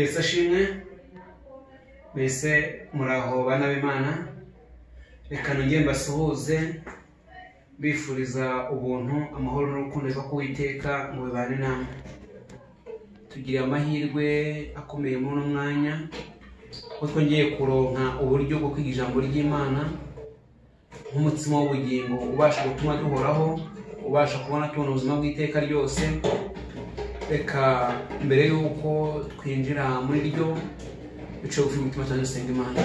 Yesu ashimwe. Mbese muraho bana b'Imana, reka nongere mbasuhuze bifuriza ubuntu, amahoro n'urukundo biva ku Uwiteka ngo bibane namwe. Tugire amahirwe akomeye muri uno mwanya ko twongeye kuronka uburyo bwo kwiga ijambo ry'Imana nk'umutsima w'ubugingo ubasha gutuma duhoraho, ubasha kubona tubona ubuzima bw'iteka ryose. Reka mbere yuko twinjira muri ryo bicaye bufi umutima cyane dusenga Imana.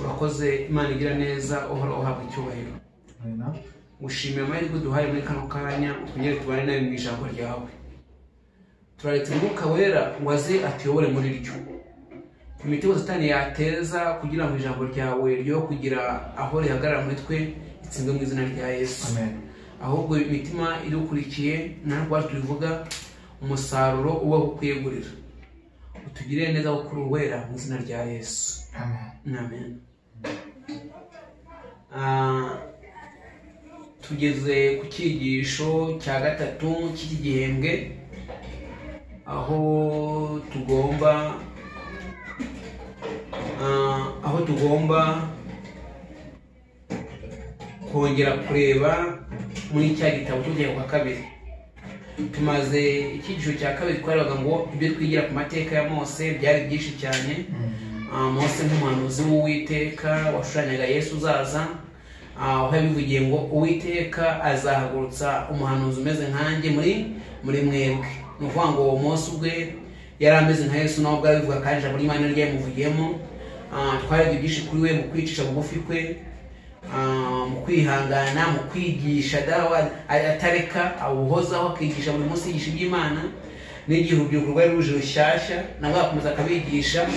Urakoze Imana igira neza, uhora uhabwa icyubahiro. Amen. Gushimira amahirwe duhaye muri kano kanya kugira tubane nawe mu ijambo ryawe. Turaretse Umwuka Wera ngo aze atuyobore muri ryo. Imitego Satani yateza kugira ngo ijambo ryawe ryo kugira aho rihagarara muri twe itsindwe mu izina rya Yesu. Amen. Ahubwo imitima irukurikiye ntabwo tubivuga umusaruro uba ukwiyegurira. Utugirire neza gukuru Wera mu izina rya Yesu. Amen. Amen. Tugeze ku cyigisho cya gatatu cy'iki gihembwe, aho tugomba kongera kureba muri cya gitabo cy'ugiye kwa kabiri. Tumaze icyigisho cya kabiri twaraga ngo ibyo twigira ku mateka ya Mose byari byinshi cyane. Mose nk'umuhanuzi w'Uwiteka washushanyaga Yesu uzaza, aho yabivugiye ngo Uwiteka azahagurutsa umuhanuzi umeze nkanjye muri mwebwe. Ni ukuvuga ngo Mose ubwe yari ameze nka Yesu nawe ubwo bivuga kandi ijambo ry'Imana ryamuvugiyemo. Twarebye byinshi kuri we mu kwicisha bugufi kwe, mu kwihangana, mu kwigisha atareka awuhozaho akigisha buri munsi yigisha iby'Imana. N'igihe urubyiruko rwari ruje rushyashya nabwo akomeza akabigisha.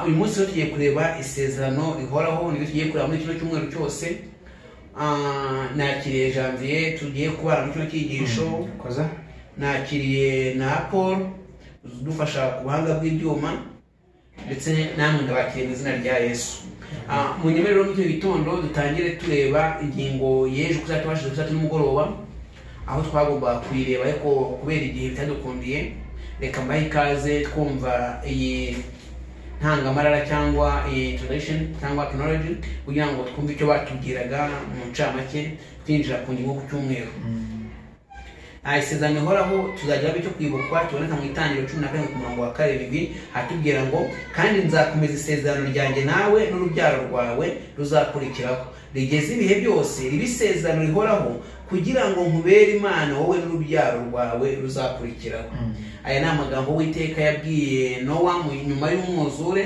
Uyu munsi rero tugiye kureba isezerano rihoraho, nibyo tugiye kureba muri kino cyumweru cyose. Nakiriye Janvier tugiye kubana muri kino cyigisho, nakiriye na Paul udufasha ku buhanga bw'ibyuma, ndetse namwe ndabakiriye mu izina rya Yesu. Mu nyemerero muri kino gitondo dutangire tureba ingingo y'ejo kuzatubashije nimugoroba, aho twagomba kuyireba ariko kubera igihe bitadukundiye reka mbahe ikaze twumva iyi ntangamarara cyangwa introduction cyangwa technology kugira ngo twumve icyo batubwiraga mu ncamake twinjira ku ngingo ku cyumweru. Isezerano rihoraho tuzagira bityo kwibukwa tuboneka mu itangiriro 14 ku murongo wa 7 hatubwira ngo kandi nzakomeza isezerano ryanjye nawe n'urubyaro rwawe ruzakurikiraho rigeze ibihe byose, ribe isezerano rihoraho kugira ngo nkubere Imana wowe n'urubyaro rwawe ruzakurikiraho. Aya ni amagambo Uwiteka yabwiye Nowa mu nyuma y'umwuzure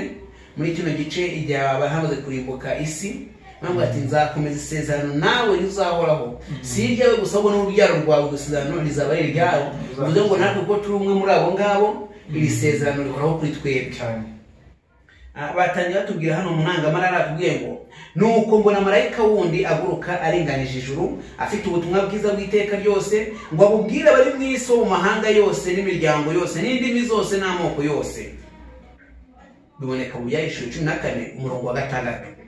muri kino gice igihe hamaze kurimbuka isi. Ntabwo ati nzakomeza isezerano nawe rizahoraho, si iryawe gusa ahubwo n'urubyaro rwawe isezerano rizaba ari iryawe. Bivuze ngo natwe ko turi umwe muri abo ngabo iri sezerano rihoraho kuri twebwe cyane. Batangiye batubwira hano mu ntangamarara atubwiye ngo nuko mbona marayika wundi aguruka aringanije ijuru afite ubutumwa bwiza bw'iteka ryose ngo abubwire abari mu isi mu mahanga yose n'imiryango yose n'indimi zose n'amoko yose. Biboneka mu Byahishuwe 14 umurongo wa 6.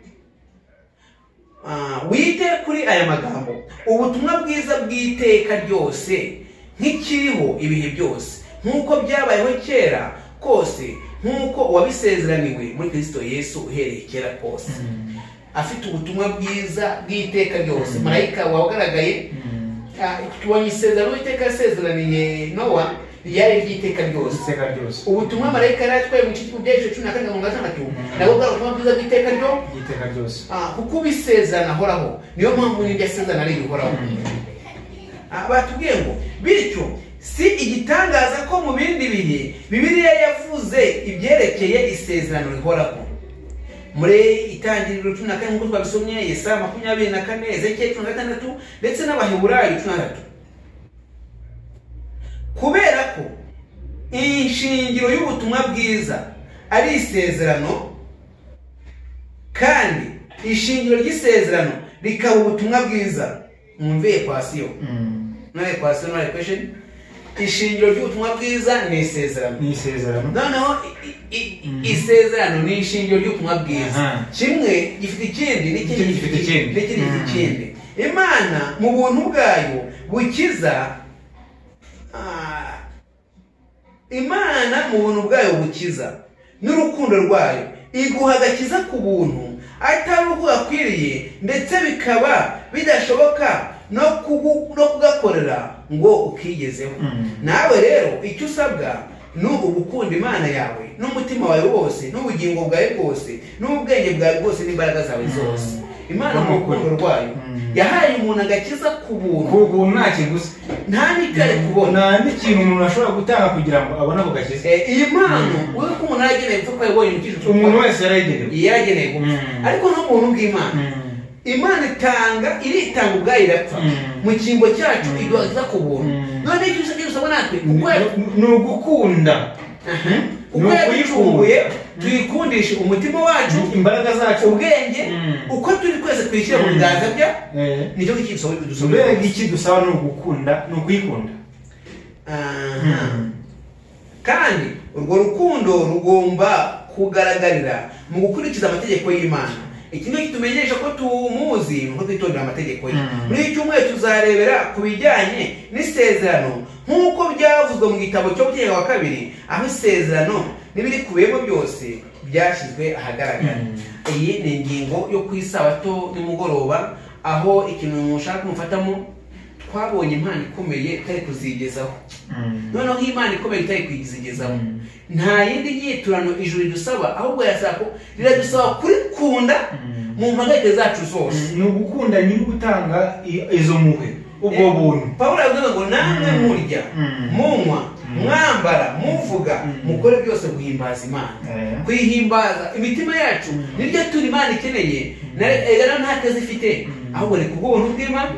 Wite kuri aya magambo, ubutumwa bwiza bw'iteka ryose nk'ikiriho ibihe byose, nk'uko byabayeho kera kose, nk'uko wabisezeraniwe muri Kristo Yesu uhereye kera kose. Afite ubutumwa bwiza bw'iteka ryose. Marayika wagaragaye tubonye isezerano Uwiteka yasezeraniye Nowa ryari ry'iteka ryose. Ubutumwa marayika yari atwaye mu cyitwa Byahishuwe 14 umurongo wa 6 nabwo bwari ubutumwa bwiza bw'iteka ryose. Kuko ubisezerana ahoraho, niyo mpamvu n'iryo sezerano ari rihoraho. Batubwiye ngo bityo si igitangaza ko mu bindi bihe Bibiliya yavuze ibyerekeye isezerano rihoraho. Muri itangiriro 14 nk'uko twabisomye, Yesaya 24, Ezekiel 16 ndetse n'Abaheburayo 13. Kubera ko inshingiro y'ubutumwa bwiza ari isezerano, kandi ishingiro ry'isezerano rikaba ubutumwa bwiza. Mwumve equation. No equation, no equation. Ishingiro ry'ubutumwa bwiza ni isezerano. Noneho isezerano ni ishingiro ry'ubutumwa bwiza. Kimwe gifite ikindi n'ikindi gifite ikindi. Imana mu buntu bwayo bukiza Imana mu buntu bwayo bukiza n'urukundo rwayo iguha agakiza ku buntu atari uko gakwiriye, ndetse bikaba bidashoboka no kugakorera ngo ukigezeho. Nawe rero icyo usabwa ni ugukunda Imana yawe n'umutima wawe wose n'ubugingo bwawe bwose n'ubwenge bwawe bwose n'imbaraga zawe zose. Imana mu rukundo rwayo yahaye umuntu agakiza ku buntu nta kiguzi, nta n'icyo kubona, nta n'ikintu umuntu ashobora gutanga kugira ngo abone ako gakiza. Iyi mpano uri ko umuntu yarageneye gupfa ko yabonye umukijije, umuntu wese yarageneye gupfa, ariko no mu buntu bw'Imana Imana iritanga ubwayo irapfa mu cyimbo cyacu iduhaza ku buntu. None icyo usabwa natwe ni ugukunda, uko yabicunguye tuyikundishe umutima wacu, imbaraga zacu, ubwenge, uko turi twese twishyira mu biganza bya nicyo dusaba. Iki dusaba ni ugukunda, ni ukuyikunda. Kandi urwo rukundo rugomba kugaragarira mu gukurikiza amategeko y'Imana. Ikintu kitumenyesha ko tumuzi nuko twitondera amategeko ye. Muri iki cyumweru tuzarebera ku bijyanye n'isezerano nk'uko byavuzwe mu gitabo cyo Gutegeka wa 2, aho isezerano n'ibiri kubiyemo byose byashyizwe ahagaragara. Iyi ni ingingo yo ku isabato nimugoroba, aho ikintu mushaka kumufatamo twabonye impano ikomeye itari kuzigezaho. Noneho Imana ikomeye itari kuzigezaho, nta yindi nyiturano ijuru ridusaba, ahubwo yasako riradusaba kurikunda mu mpangayike zacu zose. Ni ugukunda nyiri gutanga izo muhe, ubwo buntu. Pawulo yavuze ngo namwe murya, munywa, mwambara, muvuga, mukore byose guhimbaza Imana. Kwihimbaza imitima yacu niryo turi Imana ikeneye, rero nta kazi ifite, ahubwo ni kubw'ubuntu bw'Imana.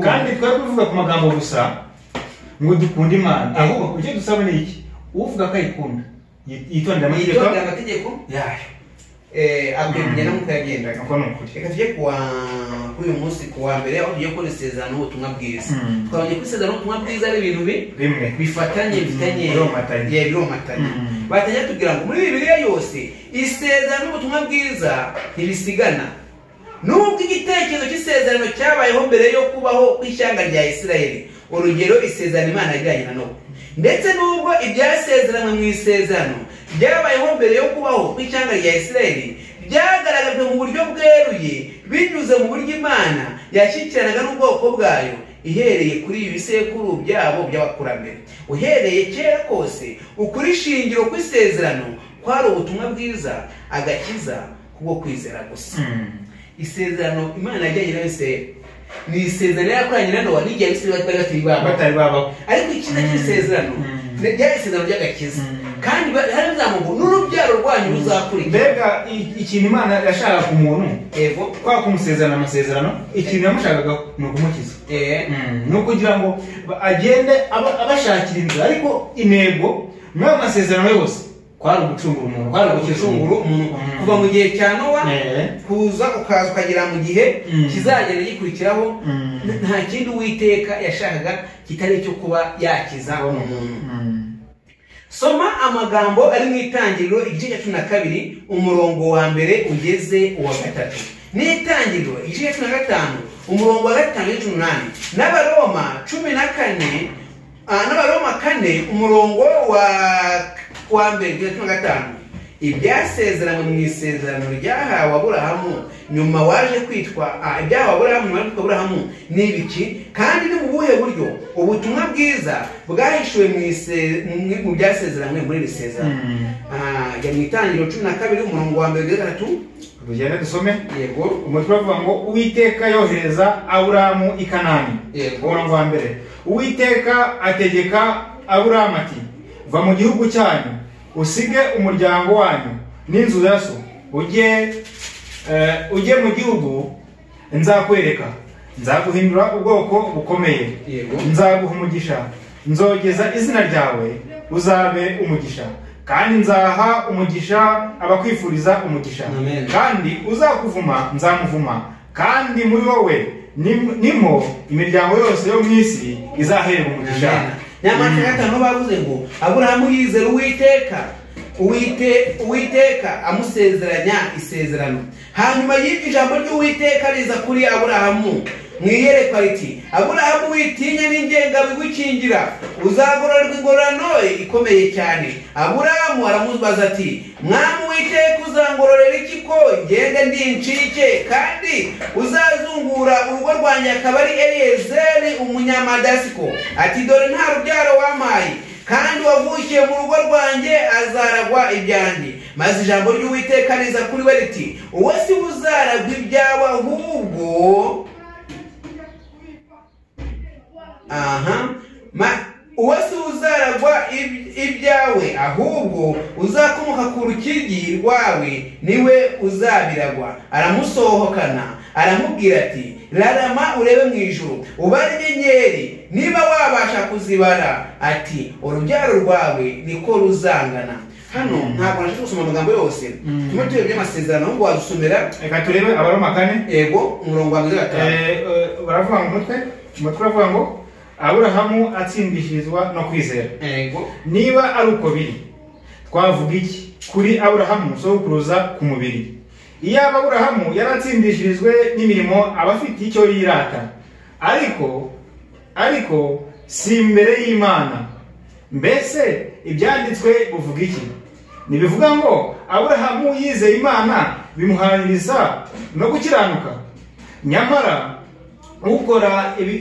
Kandi twari kuvuga ku magambo gusa ngo dukunde Imana, ahubwo icyo dusaba ni iki? Uvuga ko ayikunda yitondera amategeko yayo, akwiye kugenda nk'uko yagendaga. Reka tujye kuri uyu munsi ku wa mbere, aho tugiye gukora isezerano n'ubutumwa bwiza. Twabonye ko isezerano n'ubutumwa bwiza ari ibintu bifatanye, biromatanye. Batangiye tubwira ngo muri Bibiliya yose isezerano n'ubutumwa bwiza ntibisigana. Nubwo igitekerezo cy'isezerano cyabayeho mbere yo kubaho kw'ishyanga rya Isirayeli, urugero isezerano Imana yagiranye na Nowa, ndetse nubwo ibyasezeranywe mu isezerano byabayeho mbere yo kubaho kw'ishyanga rya Isirayeli, byagaragajwe mu buryo bweruye binyuze mu buryo Imana yashyikiranaga n'ubwoko bwayo ihereye kuri ibi bisekuru byabo by'abakurambere. Uhereye kera kose ukuri shingiro kw'isezerano kwari ubutumwa bwiza, agakiza kubwo kwizera gusa. Isezerano Imana yajyanye na Isirayeli ni isezerano yakoranye na Nowa n'igihe Abisirayeli batari babaho, ariko ikiza cy'isezerano ryari isezerano ry'agakiza, kandi hari bizamugo n'urubyaro rwanyu ruzakurikira. Mbega ikintu Imana yashaka ku muntu kwa kumusezerana amasezerano, ikintu yamushakaga ni ukumukiza, ni ukugira ngo agende abashakira inzira, ariko intego n'ayo masezerano yose kwari ugucungura umuntu, kwari ugucungura umuntu kuva mu gihe cya Nowa kuza ukaza ukagera mu gihe kizagenda gikurikiraho. Nta kindi Uwiteka yashakaga kitari cyo kuba yakiza umuntu. Soma amagambo ari mu Itangiriro igice cya 12 umurongo wa mbere ugeze uwa 3, n'Itangiriro igice cya 15 umurongo wa 5 n'Umunani, n'Abaroma 14 n'Abaroma 4 umurongo wa mbere ugeze wa 5. Ibyasezeranywe mu isezerano ryahawe Aburahamu nyuma waje kwitwa ibyahawe Aburahamu nyuma kwitwa Aburahamu ni ibiki, kandi ni mu buhe buryo ubutumwa bwiza bwahishuwe mu byasezeranywe muri iri sezerano. Jya mu Itangiriro 12 umurongo wa mbere ugeze 3. Rugenda dusome. Yego. Umutwe bavuga ngo Uwiteka yohereza Aburahamu i Kanani. Umurongo wa mbere. Uwiteka ategeka Aburahamu ati, va mu gihugu cyanyu, usige umuryango wanyu n'inzu ya so, ujye mu gihugu nzakwereka, nzaguhindura ubwoko bukomeye, nzaguha umugisha, nzogeza izina ryawe uzabe umugisha, kandi nzaha umugisha abakwifuriza umugisha, kandi uzakuvuma nzamuvuma, kandi muri wowe nimo imiryango yose yo mu isi izaherwa umugisha. Nyamara gatano bavuze ngo Aburahamu yizera Uwiteka amusezeranya isezerano. Hanyuma y'ijambo ry'Uwiteka riza kuri Aburahamu mu iyerekwa riti Aburahamu witinya n'ingenga bigukingira uzagororerwa ingororano ikomeye cyane. Aburahamu aramubaza ati mwami Uwiteka uzangororera iki ko ngende ndi incike kandi uzazungura urugo rwanjye akaba ari Eliyezeri umunyamadasiko? Ati dore nta rubyaro wampaye kandi wavukiye mu rugo rwanjye azaragwa ibyanjye. Maze ijambo ry'Uwiteka riza kuri we riti uwo si uzaragwa ibyawe ahubwo uwo si uzaragwa ibyawe ahubwo uzakomoka ku rukiryi rwawe niwe uzabiragwa. Aramusohokana aramubwira ati rarama urebe mu ijuru ubare inyenyeri niba wabasha kuzibara. Ati urubyaro rwawe niko ruzangana. Hano ntabwo nashaka gusoma amagambo yose, tumwe turebye amasezerano ngo wazusomera. Reka turebe Abaroma 4 yego umurongo wa 5. Baravuga ngo umutwe uravuga ngo Aburahamu atsindishirizwa no kwizera. Yego. Niba ari uko biri twavuga iki kuri Aburahamu sokuruza ku mubiri? Iyo Aburahamu yaratsindishirizwe n'imirimo abafite icyo yirata, ariko si imbere y'Imana. Mbese ibyanditswe buvuga iki? Nibivuga ngo Aburahamu yizeye Imana bimuhaniriza no gukiranuka. Nyamara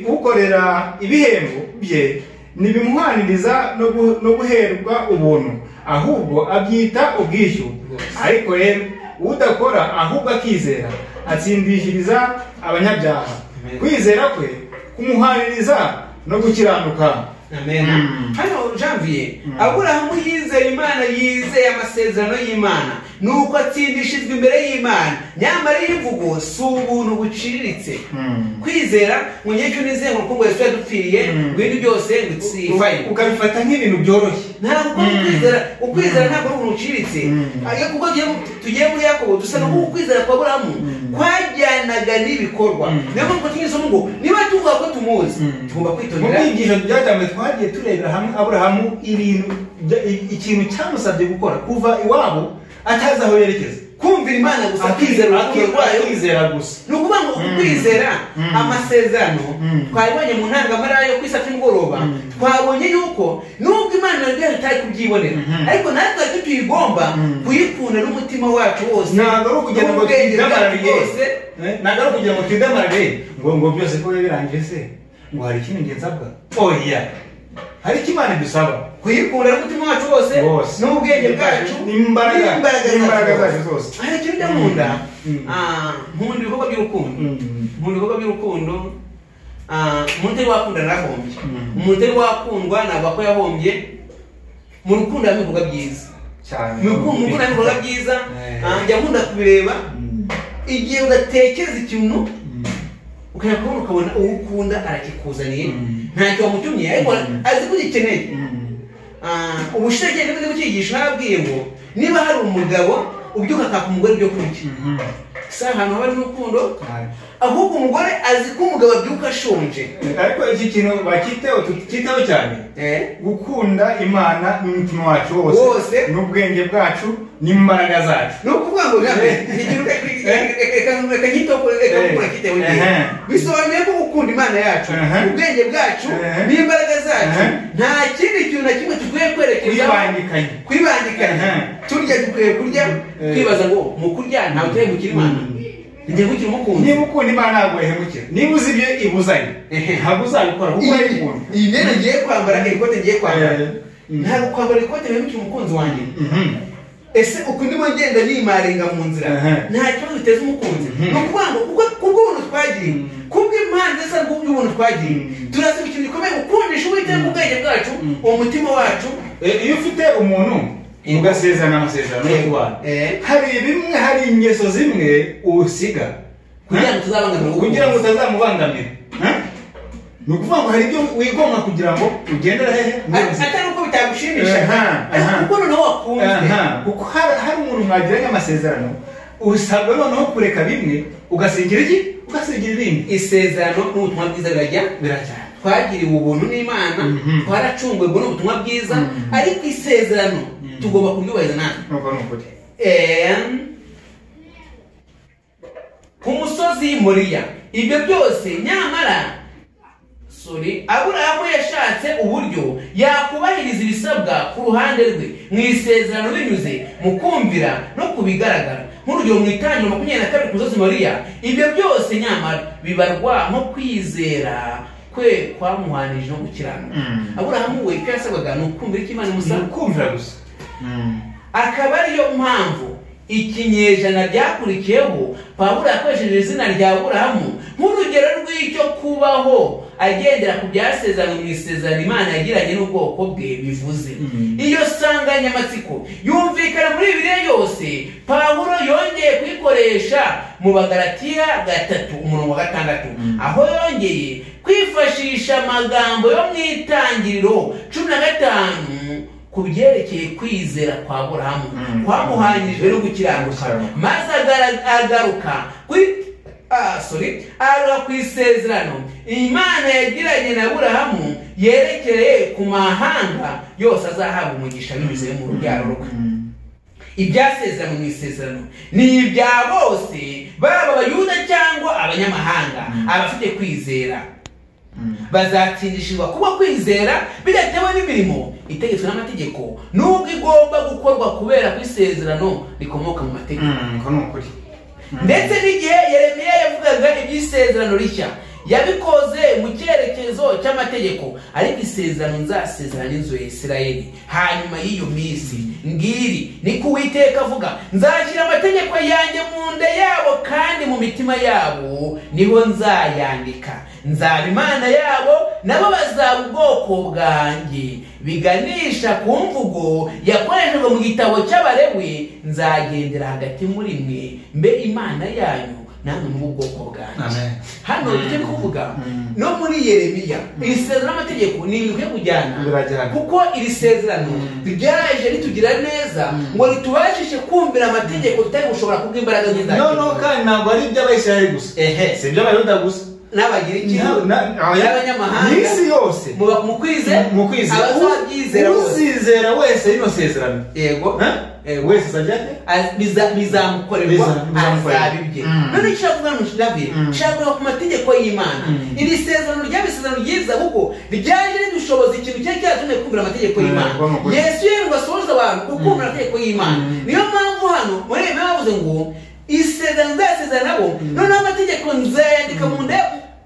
ukorera ibihembo bye nibimuhaniriza no guherwa ubuntu, ahubwo abyita ubwishyu. Ariko rero udakora ahubwo akizera atsindishiriza abanyabyaha. Kwizera kwe kumuhaniriza no gukiranuka. Amen. Hano Janvier Aburahamu yizeye Imana, yizeye amasezerano y'Imana, nuko atsindishizwa imbere y'Imana. Nyamara imvugo si ubuntu buciriritse. Kwizera mu gihe cyo nizengo kuko Yesu yadupfiriye ibintu byose bitsifaye ukabifata nk'ibintu byoroshye. Ntabwo ukwizera ntabwo ari ubuntu buciriritse. Ariko kuko tugiye muri Yakobo dusanga ko ukwizera kwa Aburahamu kwajyanaga n'ibikorwa. Niyo mpamvu tunyisoma ngo niba tuvuga ko tumuzi tugomba kwitondera. Mu byigisho byatamwe twagiye turebera hamwe Aburahamu ikintu cyamusabye gukora kuva iwabo atazi aho yerekeza, kumvira Imana gusa, akizera gusa. Nukuvuga ngo kwizera amasezerano twabonye mu ntangamara yo kwisa cy'umugoroba, twabonye yuko nubwo Imana yari itari kubyibonera ariko natwe tuyigomba kuyikunda n'umutima wacu wose. Ntabwo ari ukugenda ngo twidamarare ngo byose ko birangije se ngo hari ikintu ngensabwa. Oya, hari Imana idusaba kuyikunda n'umutima wacu wose n'ubwenge bwacu n'imbaraga zacu zose. Hari ikintu cy'amunda nkunda ibikorwa by'urukundo. Umuntu ari wakunda narahombye, umuntu ari wakundwa ntabwo ko yahombye. Mu rukundo harimo ibikorwa byiza cyane, mu rukundo harimo ibikorwa byiza. Njya nkunda kubireba igihe ugatekereza ikintu ukayakubona ukabona uwo ukunda arakikuzaniye, ntacyo wamutumye ariko azi ko ugikeneye. Ubushize nibwo bukigisha nabwiye ngo niba hari umugabo ubyuka akaka umugore ibyo kurya, si ahantu haba n'urukundo, ahubwo umugore azi ko umugabo abyuka ashonje. Ariko iki kintu bakiteho tukitaho cyane, gukunda Imana n'umutima wacu wose n'ubwenge bwacu n'imbaraga zacu. No kuvuga ngo bisobanuye ko gukunda Imana yacu, ubwenge bwacu n'imbaraga zacu nta kindi kintu na kimwe tukwiye kwerekeza kwibangikanya. Turya dukwiye kurya twibaza ngo mu kurya ntawe turahemukira Imana. Ngiye gukira umukunzi. Niba ukunda Imana ntabwo yahemukira. Niba uzi ibyo ibuzanye ntabwo uzabikora kuko urayikunda. Iyi myenda ngiye kwambara, ikote ngiye kwambara, ntabwo kwambara ikote bihemukira umukunzi wanjye. Ese uko ndimo ngenda nimarenga mu nzira nta kibazo biteza umukunzi. No kubanga kubwo ubuntu twagiye, kubwo impande zisa n'ubuntu twagiye, turasaba ikintu gikomeye gukundisha Uwiteka ubwenge bwacu, umutima wacu. Iyo ufite umuntu ugasezerana amasezerano yo kubana, hari ingeso zimwe usiga kugira ngo utazamubangamira. Ni ukuvuga ngo hari ibyo wigomwa kugira ngo ugendere hehe, atari uko bitagushimisha kuko noneho wakunze. Kuko hari umuntu mwagiranye amasezerano usabwa noneho kureka bimwe ugasigira ibindi. Isezerano n'ubutumwa bwiza birajyana. Twagiriwe ubuntu n'Imana, twaracunguwe n'ubutumwa bwiza, ariko isezerano tugomba kuryubahiriza natwe. Ku musozi Moriya ibyo byose nyamara Aburahamu yashatse uburyo yakubahiriza ibisabwa ku ruhande rwe mu isezerano binyuze mu kumvira no kubigaragara. Nk'urugero mu Itangiriro 22 ku musozi Moriya, ibyo byose nyamara bibarwa nko kwizera kwe kwamuhanije no gukiranuka. Aburahamu we yasabwaga no kumvira icyo Imana imusaba, kumvira gusa. Akaba ariyo mpamvu ikinyejana byakurikiyeho Pawulo yakoresheje izina rya Aburahamu nk'urugero rw'icyo kubaho agendera ku byasezerano mu isezerano Imana yagiranye n'ubwoko bwe bivuze. Iyo nsanganyamatsiko yumvikana muri Bibiliya yose. Pawulo yongeye kuyikoresha mu Bagalatiya 3:6, aho yongeye kwifashisha amagambo yo mu Itangiriro 15 ku byerekeye kwizera kwa Aburahamu kwamuhanyirijwe no gukiranuka, maze agaruka ku isezerano Imana yagiranye na Aburahamu yerekeye ku mahanga yose azahabwa umugisha binyuze mu rubyaro rwe. Ibyasezerano mu isezerano ni ibya bose, baba Abayuda cyangwa abanyamahanga. Abafite kwizera bazatsindishirwa kuba kwizera bidatewe n'imirimo itegetswe n'amategeko, nubwo igomba gukorwa kubera ko isezerano rikomoka mu mategeko. Ndetse n'igihe Yeremiya yavugaga iby'isezerano rishya yabikoze mu cyerekezo cy'amategeko, ariko isezerano nzasezerana n'inzu ya Isirayeli hanyuma y'iyo minsi ngiri ni ko Uwiteka avuga, nzashyira amategeko yanjye mu nda yabo kandi mu mitima yabo niho nzayandika. Nzaba Imana yabo, nabo bazaba ubwoko bwanjye. Biganisha ku mvugo yakoreshejwe mu gitabo cy'Abalewi, nzagendera hagati muri mwe mbe Imana yanyu namwe mu bwoko bwanjye. Hano icyo kuvuga no muri Yeremiya isezerano n'amategeko ni ibintu byo kujyana, kuko iri sezerano ryaje ritugira neza ngo ritubashishe kumvira amategeko tutari gushobora kubw'imbaraga nyinshi. No kandi ntabwo ari iby'Abayisiraheli gusa, si iby'Abayuda gusa, n'Abagiriki n'abanyamahanga n'isi yose mu kwizera abazabyizera uzizera wese rino sezerano yego wese azajya bizamukorerwa azabibye. None icyo avuga n'ushirabe shaka ku mategeko y'Imana. Iri sezerano ry'abisezerano ryiza kuko ryaje ridushoboza ikintu cyo cyatumye kumvira amategeko y'Imana. Yesu yari asohoza abantu kumvira amategeko y'Imana. Niyo mpamvu hano muri Bibiliya bavuze ngo isezerano nzasezerana nabo, noneho amategeko nzayandika mu nda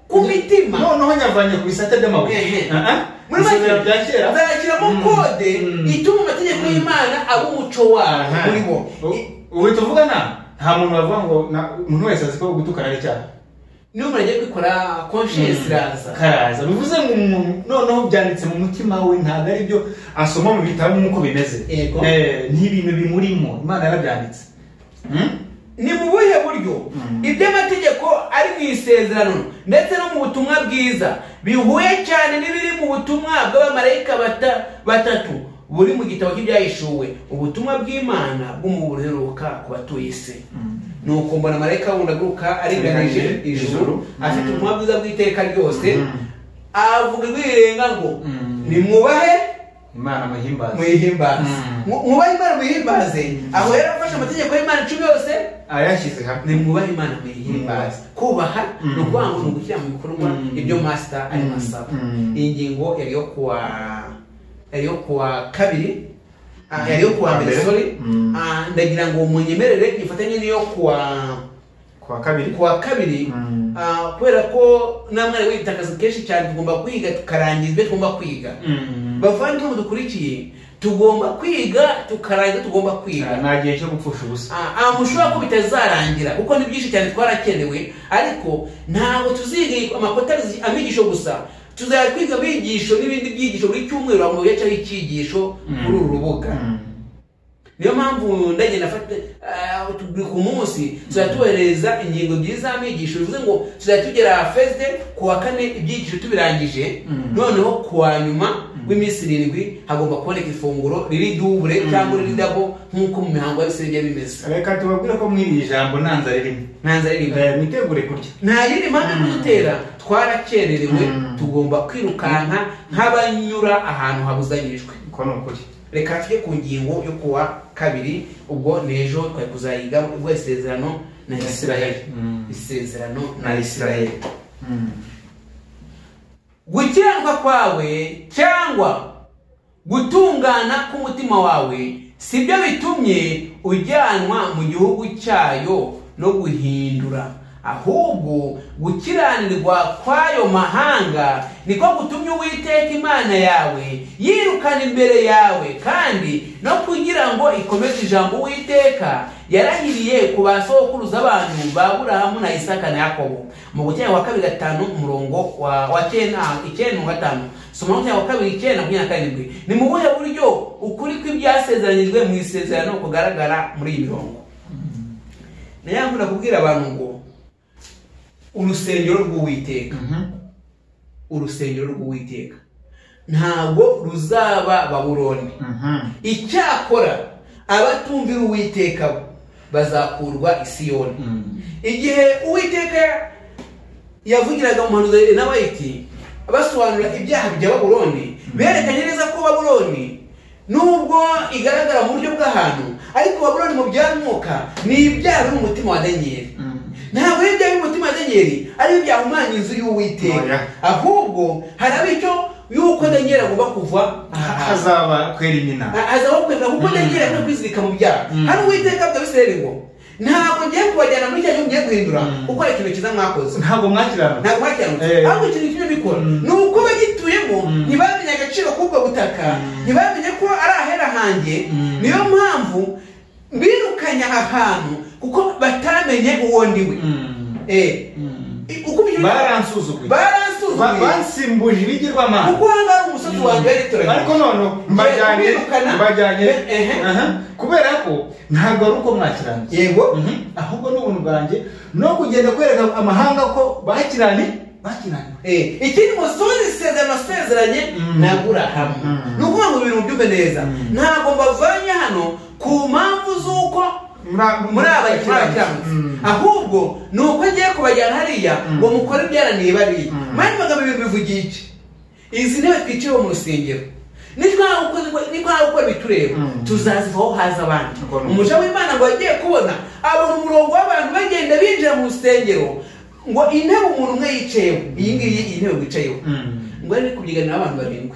ku mitima. Noneho nyavanye ku bisate by'amabuye. Muri isezerano bya kera nzashyiramo kode ituma amategeko y'Imana aba umuco wabo muri bo. Ubu tuvugana nta muntu bavuga ngo umuntu wese azi ko gutukana ari icyaha. Niyo umuntu agiye kwikora conscience karaza bivuze ngo umuntu noneho byanditse mu mutima we, ntabwo ari byo asoma mu bitabo nk'uko bimeze. Ni ibintu bimurimo, Imana yarabyanditse. Ni mu buhe buryo iby'amategeko ari mu isezerano ndetse no mu butumwa bwiza bihuye cyane n'ibiri mu butumwa bw'abamarayika batatu buri mu gitabo cy'ibyahishuwe, ubutumwa bw'Imana bw'umubuheruka ku batuye isi. Nuko mbona marayika wundi aguruka aringanije ijuru afite ubutumwa bwiza bw'iteka ryose, avuga rwirenga ngo nimwubahe Imana muhimbaze. Mwubahe Imana muhimbaze. Aho rero afashe amategeko y'Imana 10 yose ayashyize hamwe. Nimwubahe Imana muhimbaze. Kubaha no kwanga no gushyira mu bikorwa ibyo master ari masaba. Iyi ngingo yari kuwa kabiri, yari kuwa mbere, sorry. Ndagira ngo munyemerere ifatanye niyo kuwa kabiri kubera ko namwe witakaza kenshi cyane tugomba kwiga tukarangiza ibyo tugomba kwiga. Bavandi mu dukurikiye tugomba kwiga tukarangiza, tugomba kwiga nta gihe cyo gupfusha ubusa. Mushobora ko bitazarangira kuko ni byinshi cyane twarakenewe, ariko ntabwo tuziga amakota amigisho gusa, tuzakwiga bigisho n'ibindi byigisho buri cyumweru aho yacaho icyigisho kuri uru rubuga. Niyo mpamvu ndagenda afata ku munsi tuzatuhereza ingingo byiza amigisho, bivuze ngo tuzatugera Thursday kuwa kane ibyigisho tubirangije, noneho kuwa nyuma w'iminsi 7 hagomba kuboneka ifunguro riri double cyangwa riri double nk'uko mu mihango y'Abisirayeli bimeze. Reka tubabwire ko mwiri ijambo nanza ririmo mitegure kurya. Nta yindi mpamvu kudutera, twarakererewe, tugomba kwirukanka nk'abanyura ahantu habuzanyijwe. Ko no kuri Reka tujye ku ngingo yo kuwa kabiri, ubwo nejo twari kuzayiga ubwo isezerano na Isirayeli. Isezerano na Isirayeli. Gukiranuka kwawe cyangwa gutungana k'umutima wawe sibyo bitumye ujyanwa mu gihugu cyayo no guhindura, ahubwo gukiranirwa kwayo mahanga niko gutumye Uwiteka Imana yawe yirukana imbere yawe, kandi no kugira ngo ikomeze ijambo Uwiteka yarahiriye ku basokuruza abantu ba Aburahamu na Isaka na Yakobo. Mu Gutera wa 2:5 umurongo wa 9:5 soma Gutera wa 2:9-27. Ni mu buhe buryo ukuri kw'ibyasezeranyijwe mu isezerano kugaragara muri iyi mirongo? Nayangura kubwira abantu ngo urusengero rw'Uwiteka, urusengero rw'Uwiteka ntabwo ruzaba Babuloni. Icyakora abatumvira Uwiteka bazakurwa i Siyoni. Igihe Uwiteka yavugiraga mu muhanuzi n'abayiti basobanura ibyaha bya Babuloni, berekanye neza ko Babuloni nubwo igaragara mu buryo bw'ahantu, ariko Babuloni mu by'umwuka ni ibyaha biri mu mutima wa Danieli. Ntabwo ari ibyaha biri mu mutima wa Danieli ari ibyaha umwanya inzu y'Uwiteka, ahubwo hari icyo yuko Danieli agomba kuva hazaba kwerimina, azaba kwenda kuko Danieli ari kwizirika mu byaha. Hari Uwiteka bw'Abisirayeli ngo ntabwo ngiye kubajyana muri cya gihugu ngiye guhindura uko ari ikintu cyiza mwakoze, ntabwo mwakirana, ntabwo mwakirana, ahubwo ikintu kimwe bikora ni uko bagituyemo ntibamenye agaciro k'ubwo butaka, ntibamenye ko ari ahera hanjye. Niyo mpamvu birukanya ahantu kuko batamenye uwo ndiwe. Baransuzuguye, bansimbuje ibigirwamana, kuko hanga ari umusozi wanjye waritoranye. Ariko none mbajyanye kubera ko ntabwo ari uko mwakiranye, yego, ahubwo n'ubuntu bwanjye no kugenda kwereka amahanga ko bakiranye. Ikindi musozi isezerano asezeranye na Aburahamu. Ni ukuvuga ngo ibintu byumve neza, ntabwo mbavanye hano ku mpamvu z'uko muri abakiranutsi, ahubwo ni uko ngiye kubajyana hariya ngo mukore ibyarananiye bariya. Mani magambo ibintu bivugiye iki? Izi ntebe twicayeho mu rusengero nitwara gukora bitureba tuzazivaho haza abandi. Umuja w'Imana ngo agiye kubona abona umurongo w'abantu bagenda binjira mu rusengero, ngo intebe umuntu umwe yicayeho, iyi ngiyi iyi ntebe wicayeho, ngo ari kubyiganira abantu 7.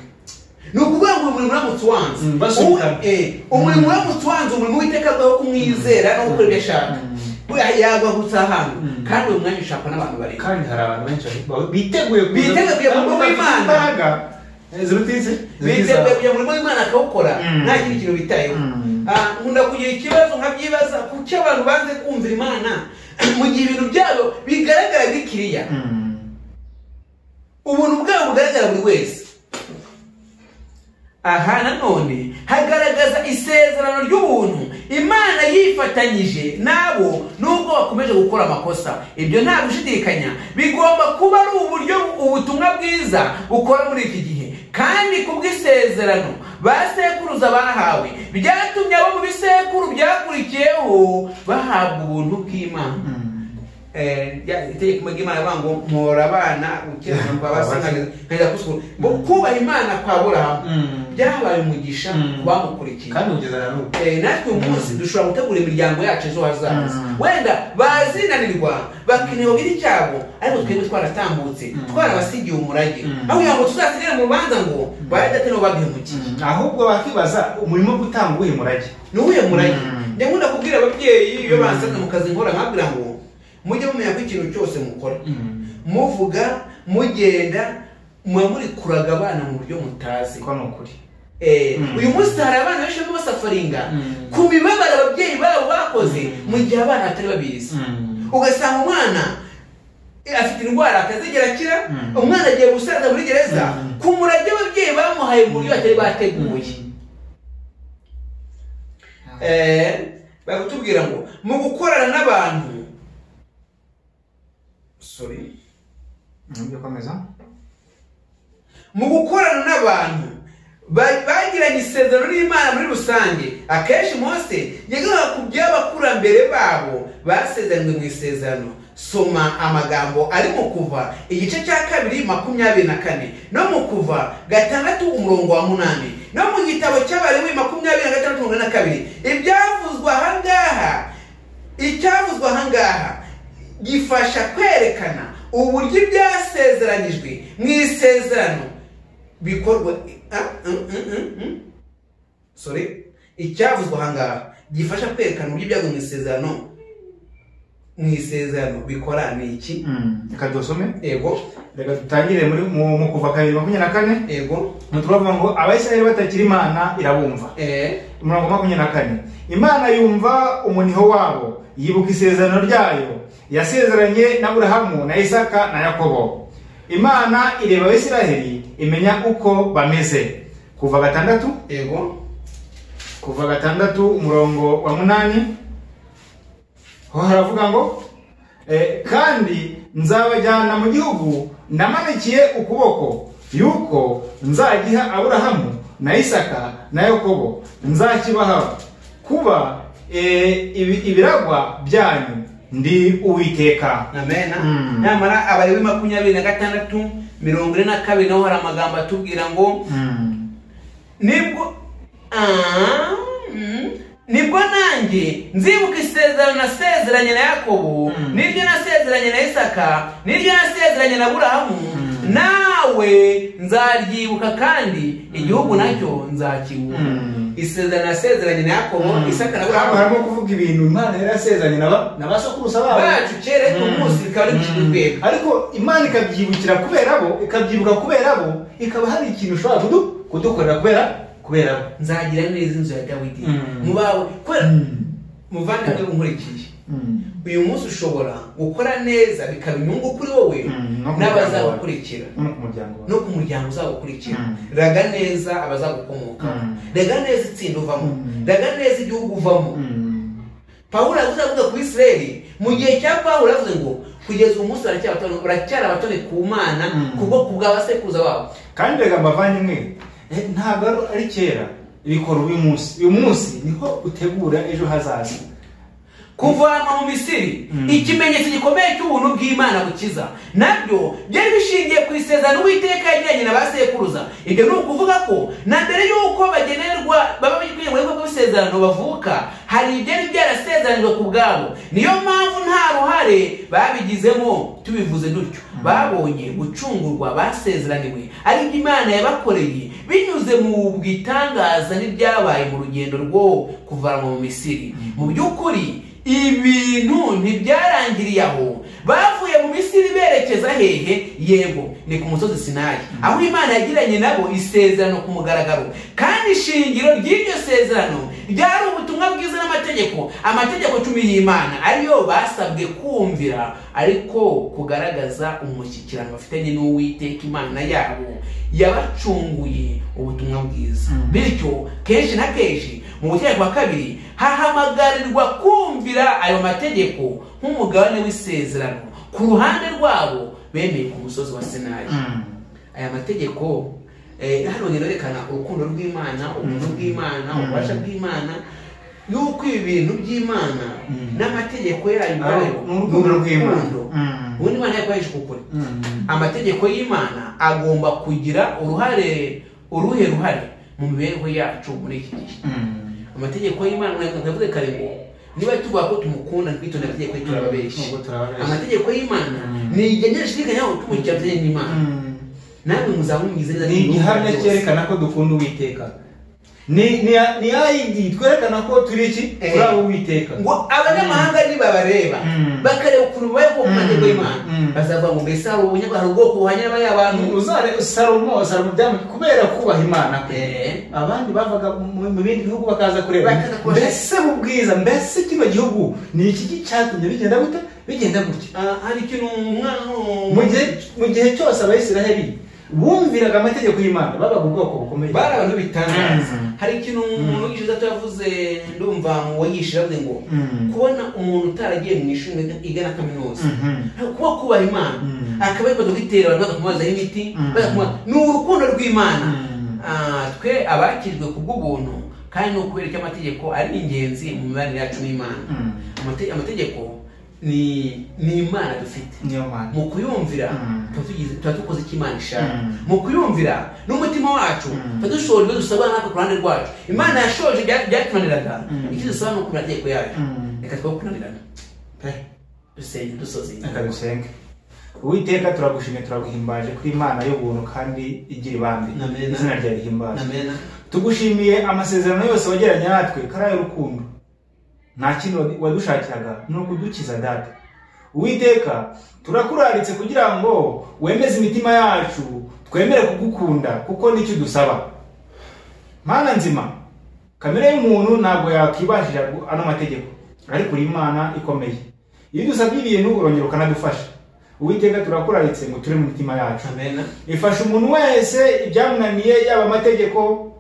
Ni ukuvuga ngo umurimo uramutse uwanze, umurimo uramutse uwanze, umurimo w'Uwiteka bwaho kumwizera no gukora ibyo ashaka yagwa gusa hano, kandi uwo mwanya ushakwa n'abantu 7. Kandi hari abantu benshi biteguye mu murimo w'Imana, biteguye kujya mu murimo w'Imana akawukora nta kindi kintu bitayeho. Nkunda kugira ikibazo nkabyibaza kuko abantu banze kumvira Imana mu gihe ibintu byabo bigaragara bikiriya, ubuntu bwabo bugaragara buri wese. Aha nanone hagaragaza isezerano ry'ubuntu Imana yifatanyije nabo nubwo bakomeje gukora amakosa. Ibyo nta gushidikanya bigomba kuba ari uburyo ubutumwa bwiza bukora muri iki gihe, kandi kubw'isezerano basekuruza bahawe byatumye abo mu bisekuru byakurikiyeho bahabwa ubuntu bw'Imana. Itegeko ry'Imana bavuga ngo mpora abana ukiranirwa basangaga kusukura, kubaha Imana kwa Aburahamu byabaye umugisha bamukurikiye, kandi ugezana n'ubu natwe umunsi dushobora gutegura imiryango yacu ejo hazaza. Wenda bazinanirwa bakeneye biri cyabo, ariko twebwe twaratambutse twarabasigiye umurage, aho yango tuzasigire mu rubanza ngo bayadate no babihemukiye. Ahubwo bakibaza umurimo gutanga uyu murage ni uye murage. Ndakunda kubwira ababyeyi iyo bansabye mu kazi nkora nkabwira ngo mujye mumenya ko ikintu cyose mukora muvuga mugenda muri kuraga abana mu buryo mutazi ko nukuri. Uyu munsi hari abana benshi basafaringa ku mibabaro ababyeyi babo bakoze mu gihe abana atari babizi. Ugasanga umwana afite indwara akazigera akira, umwana agiye gusaza muri gereza ku murage ababyeyi bamuhaye mu buryo batari bateguye. Bakutubwira ngo mu gukorana n'abantu mu gukorana n'abantu bagiranye isezerano n'Imana muri rusange. Akenshi Mose yagaga ku by'abakurambere babo basezeranywe mu isezerano. Soma amagambo ari mu Kuva igice cya 2:24 no mu Kuva 6:8 no mu gitabo cy'Abalewi 26:22. Ibyavuzwe aha ngaha icyavuzwe ahangaha gifasha kwerekana uburyo ibyasezeranyijwe mu isezerano bikorwa. Icyavuzwe ahangaha gifasha kwerekana uburyo ibyavuzwe mu isezerano bikora ni iki? Reka dusome. Yego. Reka dutangire mu kuva 2:24. Yego. Turavuga ngo Abayisiraheli batakiri Imana irabumva. Umurongo 24. Imana yumva umuniho wabo, yibuka isezerano ryayo yasezeranye na Aburahamu na Isaka na Yakobo. Imana ireba Abayisiraheli imenya uko bameze. Kuva 6. Yego. Kuva 6 umurongo wa 8. Ho haravuga ngo kandi nzabajyana mu gihugu namanikiye ukuboko yuko nzagiha Aburahamu na Isaka na Yakobo, nzakibaha kuba ibiragwa byanyu, ndi Uwiteka. Amen. Nyamara Abalewi 26:42 naho hari amagambo atubwira ngo nibwo nanjye nzibuka isezerano nasezeranye na Yakobo, niryo nasezeranye na Isaka, niryo nasezeranye na Aburahamu, nawe nzaryibuka kandi igihugu nacyo nzakibuka. Isezerano nasezeranye na Yakobo, Isaka na Aburahamu, harimo kuvuga ibintu Imana yarasezeranye n'abasokuruza babo bacu kera ku munsi bikaba bikigwe, ariko Imana ikabyibukira ikabyibuka kubera bo, ikaba hari ikintu ushobora kudukorera kubera nzagira neza inzu ya Dawidi mubawe kwera muvandimwe unkurikiye. Uyu munsi ushobora gukora neza bikaba inyungu kuri wowe n'abazagukurikira no ku muryango uzagukurikira. Raga neza abazagukomoka, raga neza itsinda uvamo, raga neza igihugu uvamo. Pawulo avuga ku Isiraheli mu gihe cya Pawulo avuze ngo kugeza umunsi uracyari abatoni ku Mana kubwo kubw'abasekuruza babo. Kandi rega mbavanyimwe ntabwo ari kera bikora uyu munsi niho utegura ejo hazaza. Kuvanwa mu Misiri, ikimenyetso gikomeye cy'ubuntu bw'Imana bukiza, nabyo byari bishingiye ku isezerano Uwiteka yagiranye na basekuruza. Ibyo ni ukuvuga ko na mbere y'uko bagenerwa baba bagiye mu rwego rw'isezerano bavuka, hari ibyari byarasezeranijwe ku bwabo. Niyo mpamvu nta ruhare babigizemo. Tubivuze dutyo, babonye gucungurwa basezeraniwe ari byo Imana yabakoreye binyuze mu bwitangaza n'ibyabaye mu rugendo rwo kuvanwa mu Misiri. Mu by'ukuri ibintu ntibyarangiriye aho. Bavuye mu Misiri berekeza hehe? Yego, ni ku musozi Sinayi, aho Imana yagiranye nabo isezerano ku mugaragaro. Kandi ishingiro ry'iryo sezerano ryari ubutumwa bwiza n'amategeko, amategeko 10 y'Imana ariyo basabwe kumvira, ariko kugaragaza umushyikirano bafitanye n'Uwiteka Imana yabo yabacunguye ubutumwa bwiza. Bityo kenshi na kenshi mu butegeko wa 2 hahamagarirwa kumvira ayo mategeko nk'umugabane w'isezerano. Ku ruhande rwabo bemeye ku musozi wa Sinayi. Aya mategeko hano yerekana urukundo rw'Imana, ubuntu bw'Imana, ububasha bw'Imana, yuko ibintu by'Imana n'amategeko yayo n'urukundo rw'Imana. Ubundi Imana yakoresha ukuri. Amategeko y'Imana agomba kugira uruhe ruhare mu mibereho yacu muri iki gihe. Amategeko y'Imana ndavuze kare ngo niba tuvuga ko tumukunda twitondera amategeko ye turababeshi. Amategeko y'Imana ni igenera shirikanya aho tumukiranye n'Imana. Namwe muzamumize neza ni igihamya cyerekana ko dukunda Uwiteka. Ni ayidi twerekana ko turi iki turabo Uwiteka. Ngo abanyamahanga nibabareba bakareba ukuntu baye ko mategeko y'Imana bazavuga ngo mbese hari ubunyabwara ubwoko buhanye n'abantu. Uzare Salomo byamu kubera kubaha Imana. Abandi bavaga mu bindi bihugu bakaza kureba mbese ubwiza, mbese kino gihugu ni iki cyatumye bigenda gutya. Hari ikintu mu gihe cyose Abayisiraheli bumviraga amategeko y'Imana babaga ubwoko bukomeye, bari abantu bitangaza. Hari ikintu umuntu wigisha yavuze, ndumva mu wayishira avuze ngo kubona umuntu utaragiye mu ishuri igana kaminuza kuba kubaha Imana akaba ariko dogiteri abantu bakamubazaho imiti ni urukundo rw'Imana. Twe abakijwe kubw'ubuntu kandi no kubereka amategeko ari ingenzi mu mibanire yacu n'Imana. Amategeko ni Imana dufite, mu kuyumvira tuba dukoze icyo Imana ishaka. Mu kuyumvira n'umutima wacu tuba dushoje dusaba natwe ku ruhande rwacu. Imana yashoje byatunaniraga, icyo dusaba ni ukumenya amategeko yayo. reka twakunanirana dusenge dusoze reka dusenge. Uwiteka turagushimye turaguhimbaje kuri Imana y'ubuntu kandi igira ibambe, izina ryawe rihimbaje. Tugushimiye amasezerano yose wageranye natwe karaye urukundo, nta kintu wadushakiraga no kudukiza data. Uwiteka turakuraritse kugira ngo wemeze imitima yacu twemere kugukunda kuko nicyo dusaba. Mana nzima, kamere y'umuntu ntabwo yakibashira ano mategeko, ariko uri Imana ikomeye. Iyo dusabye ibintu urongera ukanadufasha. Uwiteka turakuraritse ngo ture mu mitima yacu. Amen. Ifasha umuntu wese ibyamunaniye yaba amategeko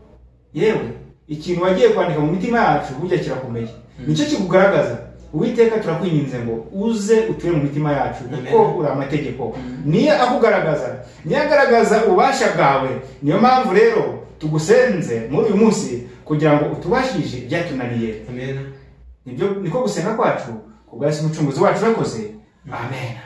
yewe ikintu wagiye kwandika mu mitima yacu bujya kirakomeye. Nicyo kikugaragaza. Uwiteka turakwinginze ngo uze uture mu mitima yacu kuko uri amategeko. Niyo akugaragaza, niyo agaragaza ubasha bwawe. Niyo mpamvu rero tugusenze muri uyu munsi kugira ngo utubashije ibyatunaniye. Amen. Nibyo niko gusenga kwacu kubwa Yesu umucunguzi wacu yakoze. Amen.